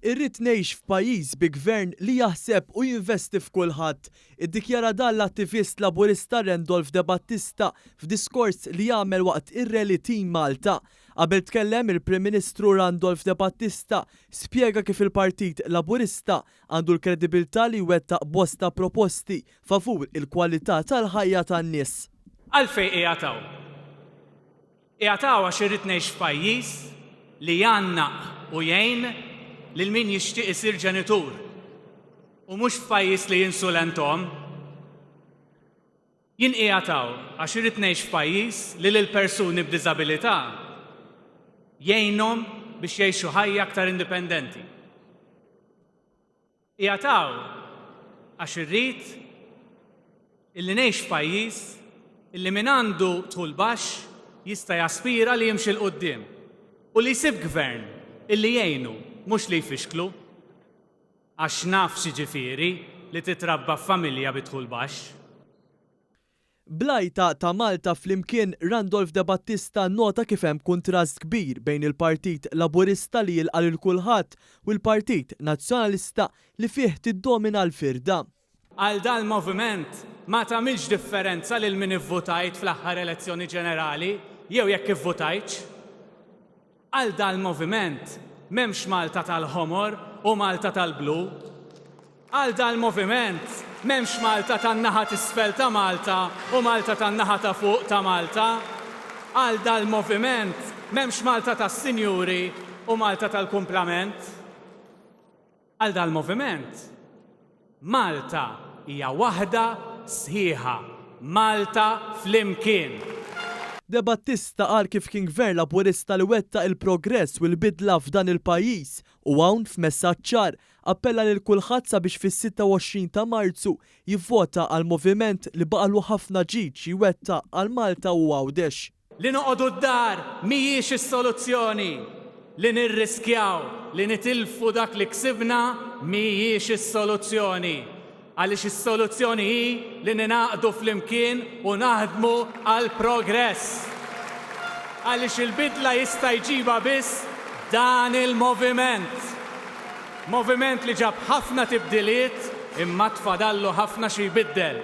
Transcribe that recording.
Irrid ngħix f'pajjiż bi gvern li jaħseb u jinvesti f'kulħadd. Iddikjara dan l-attivist laburista Randolph De Battista f'diskors li jagħmel waqt ir-Rally Team Malta. Qabel tkellem il-Prim Ministru Randolph De Battista spjega kif il-Partit Laburista għandu l-kredibilità li jwettaq bosta proposti favur il-kwalità tal-ħajja tan-nies. Għalfejn qiegħataw? Qiegħataw għax irrid ngħix f'pajjiż li jgħannaq u jgħin lil min jixtieq isir ġenitur u mhux f'pajjiż li jinsulenthom. Jien qiegħataw għax irid ngħix f'pajjiż li lil persuni b'diżabilità jgħinhom biex jgħixu ħajja aktar indipendenti. Qiegħataw għax irrid illi ngħix f'pajjiż illi min għandu tul baxx jista' jaspira li jimxi l quddiem u li jsib gvern illi jgħinu mhux li jfixklu, għax naf x'jiġifieri li titrabba f'familja bidħul baxx. Blajta ta' Malta flimkien Randolph De Battista nota kif hemm kuntrast kbir bejn il-Partit Laburista li jilqa' lil kulħadd u l-Partit Nazzjonalista li fih tiddomina l-firda. Għal dan il-moviment ma tagħmilx differenza lil min ivvutajt fl-aħħar elezzjoni ġenerali jew jekk ivvutajtx. Għal dan il-moviment m'hemmx Malta tal-ħomor u Malta tal-blu. Għal dan il-moviment m'hemmx Malta tan-naħa t'isfel ta' Malta u Malta tan-naħa ta' fuq ta' Malta. Għal dan il-moviment m'hemmx Malta tas-sinjuri u Malta tal-kumplament. Għal dan il-moviment Malta hija waħda sħiħa, Malta flimkien. De Battista qal kif kien gvern laburista li wettaq il-progress u l-bidla f'dan il-pajjiż u hawn f'messaġġ ċar appella lil kulħadd sabiex fis-26 ta' Marzu jivvota għal moviment li baqalu ħafna ġid jwettaq għal Malta u għawdex. Li noqogħdu d-dar mhijiex is-soluzzjoni. Li nirriskjaw, li nitilfu dak li ksibna mhijiex is-soluzzjoni. Għaliex is-soluzzjoni hi li ninaqdu flimkien u naħdmu għal progress. Għaliex il-bidla jista' jġiba biss dan il-moviment. Moviment li ġab ħafna tibdiliet imma tfadallu ħafna xi jbiddel.